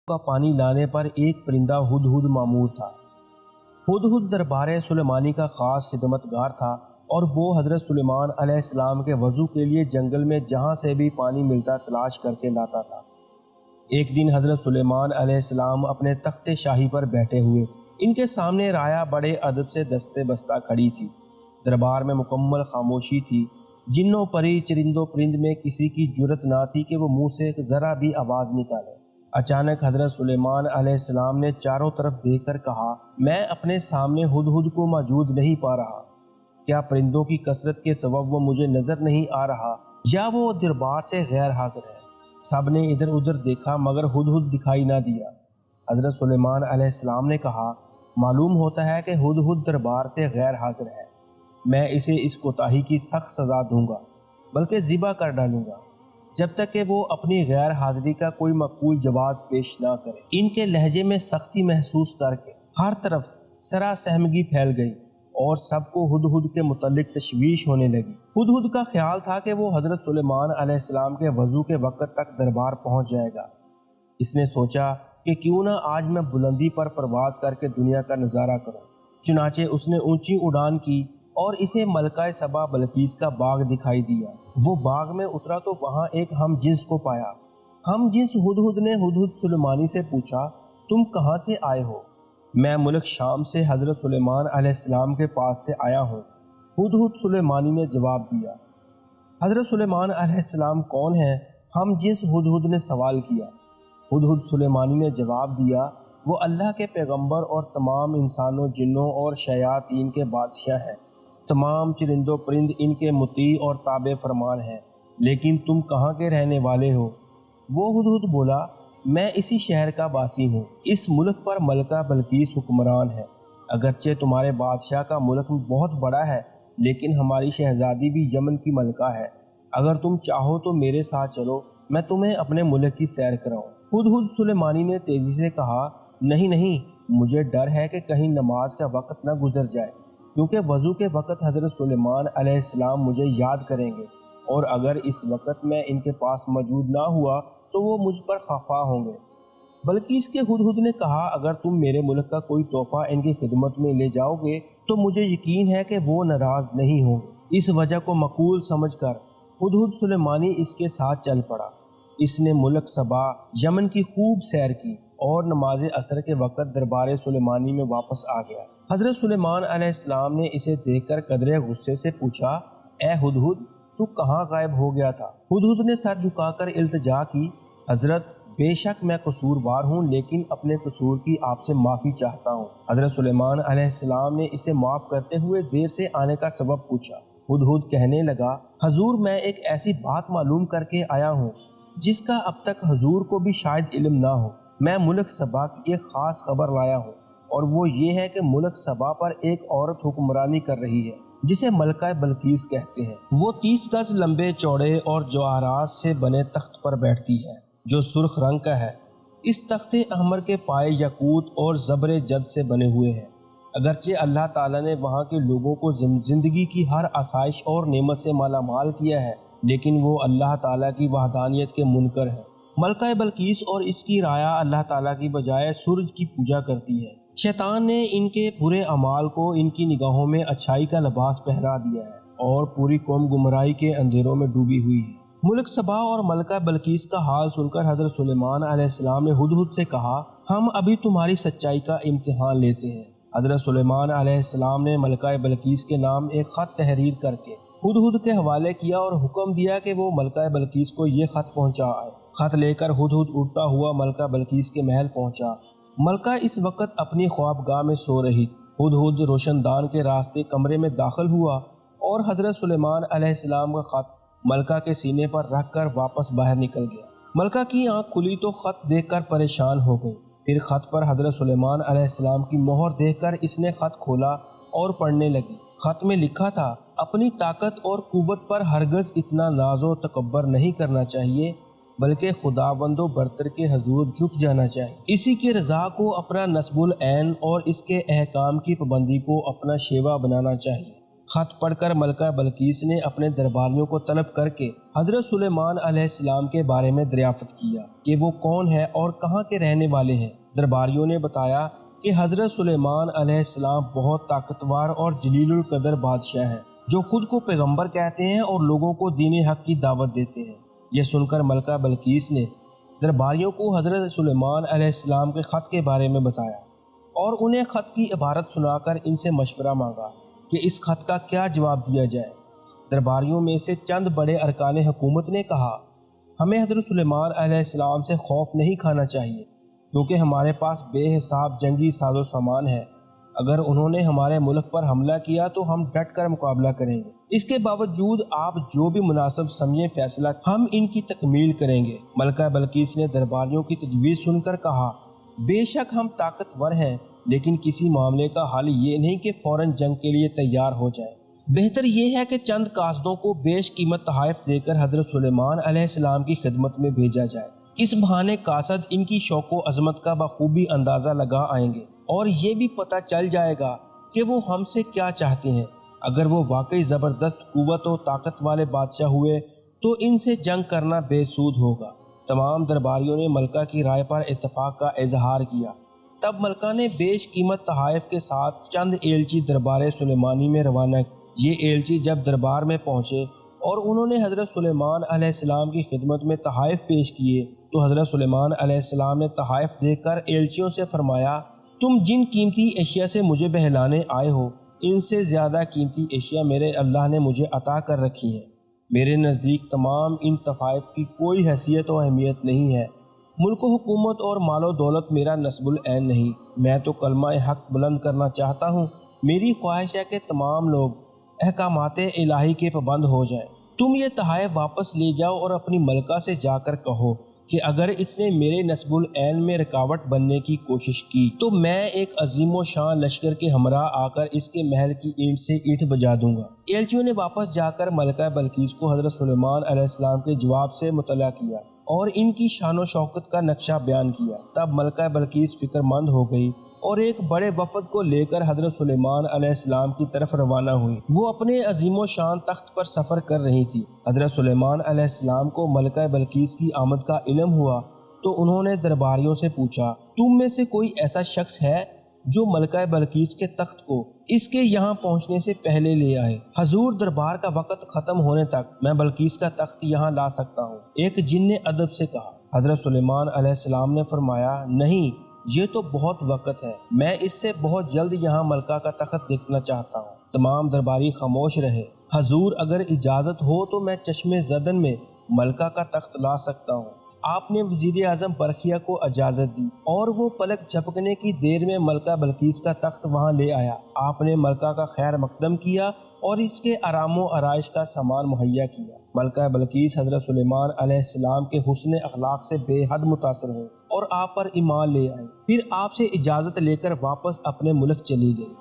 کا پانی لانے پر ایک پرندہ ہدہد مامور تھا۔ ہدہد دربار سلیمانی کا خاص خدمتگار تھا اور وہ حضرت سلیمان علیہ السلام کے وضو کے لیے جنگل میں جہاں سے بھی پانی ملتا تلاش کر کے لاتا تھا۔ ایک دن حضرت سلیمان علیہ السلام اپنے تخت شاہی پر بیٹھے ہوئے، ان کے سامنے رایا بڑے ادب سے دستے بستہ کھڑی تھی۔ دربار میں مکمل خاموشی تھی۔ جنوں پری چرند و پرند میں کسی کی جرت نہ تھی کہ وہ منہ سے ذرا بھی آواز نکالے۔ اچانک حضرت سلیمان علیہ السلام نے چاروں طرف دیکھ کر کہا، میں اپنے سامنے ہدہد کو موجود نہیں پا رہا۔ کیا پرندوں کی کثرت کے سبب وہ مجھے نظر نہیں آ رہا یا وہ دربار سے غیر حاضر ہے؟ سب نے ادھر ادھر دیکھا مگر ہدہد دکھائی نہ دیا۔ حضرت سلیمان علیہ السلام نے کہا، معلوم ہوتا ہے کہ ہدہد دربار سے غیر حاضر ہے۔ میں اسے اس کوتاہی کی سخت سزا دوں گا، بلکہ ذبح کر ڈالوں گا، جب تک کہ وہ اپنی غیر حاضری کا کوئی معقول جواز پیش نہ کرے۔ ان کے لہجے میں سختی محسوس کر کے ہر طرف سرا سہمگی پھیل گئی اور سب کو ہدہد کے متعلق تشویش ہونے لگی۔ ہدہد کا خیال تھا کہ وہ حضرت سلیمان علیہ السلام کے وضو کے وقت تک دربار پہنچ جائے گا۔ اس نے سوچا کہ کیوں نہ آج میں بلندی پر پرواز کر کے دنیا کا نظارہ کروں۔ چنانچہ اس نے اونچی اڑان کی اور اسے ملکہ سبا بلقیس کا باغ دکھائی دیا۔ وہ باغ میں اترا تو وہاں ایک ہم جنس کو پایا۔ ہم جنس ہدہد نے ہدہد سلیمانی سے پوچھا، تم کہاں سے آئے ہو؟ میں ملک شام سے حضرت سلیمان علیہ السلام کے پاس سے آیا ہوں، ہدہد سلیمانی نے جواب دیا۔ حضرت سلیمان علیہ السلام کون ہیں؟ ہم جنس ہدہد نے سوال کیا۔ ہدہد سلیمانی نے جواب دیا، وہ اللہ کے پیغمبر اور تمام انسانوں، جنوں اور شیاطین کے بادشاہ ہیں۔ تمام چرند و پرند ان کے مطیع اور تابع فرمان ہیں۔ لیکن تم کہاں کے رہنے والے ہو؟ وہ ہدہد بولا، میں اسی شہر کا باسی ہوں۔ اس ملک پر ملکہ بلقیس حکمران ہے۔ اگرچہ تمہارے بادشاہ کا ملک بہت بڑا ہے، لیکن ہماری شہزادی بھی یمن کی ملکہ ہے۔ اگر تم چاہو تو میرے ساتھ چلو، میں تمہیں اپنے ملک کی سیر کراؤں۔ ہدہد سلیمانی نے تیزی سے کہا، نہیں، مجھے ڈر ہے کہ کہیں نماز کا وقت نہ گزر جائے، کیونکہ وضو کے وقت حضرت سلیمان علیہ السلام مجھے یاد کریں گے، اور اگر اس وقت میں ان کے پاس موجود نہ ہوا تو وہ مجھ پر خفا ہوں گے۔ بلکہ اس کے ہدہد نے کہا، اگر تم میرے ملک کا کوئی تحفہ ان کی خدمت میں لے جاؤ گے تو مجھے یقین ہے کہ وہ ناراض نہیں ہوں گے۔ اس وجہ کو معقول سمجھ کر ہدہد سلیمانی اس کے ساتھ چل پڑا۔ اس نے ملک سبا یمن کی خوب سیر کی اور نماز عصر کے وقت دربار سلیمانی میں واپس آ گیا۔ حضرت سلیمان علیہ السلام نے اسے دیکھ کر قدرے غصے سے پوچھا، اے ہدہد، تو کہاں غائب ہو گیا تھا؟ ہدہد نے سر جھکا کر التجا کی، حضرت، بے شک میں قصوروار ہوں، لیکن اپنے قصور کی آپ سے معافی چاہتا ہوں۔ حضرت سلیمان علیہ السلام نے اسے معاف کرتے ہوئے دیر سے آنے کا سبب پوچھا۔ ہدہد کہنے لگا، حضور، میں ایک ایسی بات معلوم کر کے آیا ہوں جس کا اب تک حضور کو بھی شاید علم نہ ہو۔ میں ملک سبا کی ایک خاص خبر لایا ہوں، اور وہ یہ ہے کہ ملک سبا پر ایک عورت حکمرانی کر رہی ہے جسے ملکہ بلقیس کہتے ہیں۔ وہ 30 گز لمبے چوڑے اور جواہرات سے بنے تخت پر بیٹھتی ہے جو سرخ رنگ کا ہے۔ اس تخت احمر کے پائے یاقوت اور زبر جد سے بنے ہوئے ہیں۔ اگرچہ اللہ تعالیٰ نے وہاں کے لوگوں کو زندگی کی ہر آسائش اور نعمت سے مالا مال کیا ہے، لیکن وہ اللہ تعالیٰ کی وحدانیت کے منکر ہیں۔ ملکہ بلقیس اور اس کی رایا اللہ تعالیٰ کی بجائے سورج کی پوجا کرتی ہے۔ شیطان نے ان کے برے اعمال کو ان کی نگاہوں میں اچھائی کا لباس پہنا دیا ہے اور پوری قوم گمراہی کے اندھیروں میں ڈوبی ہوئی ہے۔ ملک سبا اور ملکہ بلقیس کا حال سن کر حضرت سلیمان علیہ السلام نے ہدہد سے کہا، ہم ابھی تمہاری سچائی کا امتحان لیتے ہیں۔ حضرت سلیمان علیہ السلام نے ملکہ بلقیس کے نام ایک خط تحریر کر کے ہدہد کے حوالے کیا اور حکم دیا کہ وہ ملکہ بلقیس کو یہ خط پہنچا آئے۔ خط لے کر ہدہد اڑتا ہوا ملکہ بلقیس کے محل پہنچا۔ ملکہ اس وقت اپنی خوابگاہ میں سو رہی تھی۔ ہدہد روشن دان کے راستے کمرے میں داخل ہوا اور حضرت سلیمان علیہ السلام کا خط ملکہ کے سینے پر رکھ کر واپس باہر نکل گیا۔ ملکہ کی آنکھ کھلی تو خط دیکھ کر پریشان ہو گئی۔ پھر خط پر حضرت سلیمان علیہ السلام کی مہر دیکھ کر اس نے خط کھولا اور پڑھنے لگی۔ خط میں لکھا تھا، اپنی طاقت اور قوت پر ہرگز اتنا ناز و تکبر نہیں کرنا چاہیے، بلکہ خداوند و برتر کے حضور جھک جانا چاہیے۔ اسی کی رضا کو اپنا نصب العین اور اس کے احکام کی پابندی کو اپنا شیوا بنانا چاہیے۔ خط پڑھ کر ملکہ بلقیس نے اپنے درباریوں کو طلب کر کے حضرت سلیمان علیہ السلام کے بارے میں دریافت کیا کہ وہ کون ہے اور کہاں کے رہنے والے ہیں۔ درباریوں نے بتایا کہ حضرت سلیمان علیہ السلام بہت طاقتور اور جلیل القدر بادشاہ ہیں، جو خود کو پیغمبر کہتے ہیں اور لوگوں کو دین حق کی دعوت دیتے ہیں۔ یہ سن کر ملکہ بلقیس نے درباریوں کو حضرت سلیمان علیہ السلام کے خط کے بارے میں بتایا اور انہیں خط کی عبارت سنا کر ان سے مشورہ مانگا کہ اس خط کا کیا جواب دیا جائے۔ درباریوں میں سے چند بڑے ارکان حکومت نے کہا، ہمیں حضرت سلیمان علیہ السلام سے خوف نہیں کھانا چاہیے، کیونکہ ہمارے پاس بے حساب جنگی ساز و سامان ہے۔ اگر انہوں نے ہمارے ملک پر حملہ کیا تو ہم ڈٹ کر مقابلہ کریں گے۔ اس کے باوجود آپ جو بھی مناسب سمجھیں فیصلہ ہم ان کی تکمیل کریں گے۔ ملکہ بلقیس نے درباریوں کی تجویز سن کر کہا، بے شک ہم طاقتور ہیں، لیکن کسی معاملے کا حل یہ نہیں کہ فوراً جنگ کے لیے تیار ہو جائے۔ بہتر یہ ہے کہ چند قاصدوں کو بیش قیمت تحائف دے کر حضرت سلیمان علیہ السلام کی خدمت میں بھیجا جائے۔ اس بہانے قاصد ان کی شوق و عظمت کا بخوبی اندازہ لگا آئیں گے اور یہ بھی پتہ چل جائے گا کہ وہ ہم سے کیا چاہتے ہیں۔ اگر وہ واقعی زبردست قوت و طاقت والے بادشاہ ہوئے تو ان سے جنگ کرنا بے سود ہوگا۔ تمام درباریوں نے ملکہ کی رائے پر اتفاق کا اظہار کیا۔ تب ملکہ نے بیش قیمت تحائف کے ساتھ چند ایلچی دربار سلیمانی میں روانہ کیے۔ یہ ایلچی جب دربار میں پہنچے اور انہوں نے حضرت سلیمان علیہ السلام کی خدمت میں تحائف پیش کیے تو حضرت سلیمان علیہ السلام نے تحائف دے کر ایلچیوں سے فرمایا، تم جن قیمتی اشیاء سے مجھے بہلانے آئے ہو، ان سے زیادہ قیمتی اشیاء میرے اللہ نے مجھے عطا کر رکھی ہیں۔ میرے نزدیک تمام ان تحائف کی کوئی حیثیت و اہمیت نہیں ہے۔ ملک و حکومت اور مال و دولت میرا نصب العین نہیں، میں تو کلمہ حق بلند کرنا چاہتا ہوں۔ میری خواہش ہے کہ تمام لوگ احکامات الہی کے پابند ہو جائیں۔ تم یہ تحائف واپس لے جاؤ اور اپنی ملکہ سے جا کر کہو کہ اگر اس نے میرے نصب العین میں رکاوٹ بننے کی کوشش کی تو میں ایک عظیم و شان لشکر کے ہمراہ آ کر اس کے محل کی اینٹ سے اینٹ بجا دوں گا۔ ایلچیوں نے واپس جا کر ملکہ بلقیس کو حضرت سلیمان علیہ السلام کے جواب سے مطلع کیا اور ان کی شان و شوکت کا نقشہ بیان کیا۔ تب ملکہ بلقیس فکر مند ہو گئی اور ایک بڑے وفد کو لے کر حضرت سلیمان علیہ السلام کی طرف روانہ ہوئی۔ وہ اپنے عظیم و شان تخت پر سفر کر رہی تھی۔ حضرت سلیمان علیہ السلام کو ملکہ بلقیس کی آمد کا علم ہوا تو انہوں نے درباریوں سے پوچھا، تم میں سے کوئی ایسا شخص ہے جو ملکہ بلقیس کے تخت کو اس کے یہاں پہنچنے سے پہلے لے آئے؟ حضور، دربار کا وقت ختم ہونے تک میں بلقیس کا تخت یہاں لا سکتا ہوں، ایک جن نے ادب سے کہا۔ حضرت سلیمان علیہ السلام نے فرمایا، نہیں، یہ تو بہت وقت ہے، میں اس سے بہت جلد یہاں ملکہ کا تخت دیکھنا چاہتا ہوں۔ تمام درباری خاموش رہے۔ حضور، اگر اجازت ہو تو میں چشم زدن میں ملکہ کا تخت لا سکتا ہوں۔ آپ نے وزیر اعظم برقیہ کو اجازت دی اور وہ پلک جھپکنے کی دیر میں ملکہ بلقیس کا تخت وہاں لے آیا۔ آپ نے ملکہ کا خیر مقدم کیا اور اس کے آرام و آرائش کا سامان مہیا کیا۔ ملکہ بلقیس حضرت سلیمان علیہ السلام کے حسن اخلاق سے بے حد متاثر ہوئی اور آپ پر ایمان لے آئے۔ پھر آپ سے اجازت لے کر واپس اپنے ملک چلی گئی۔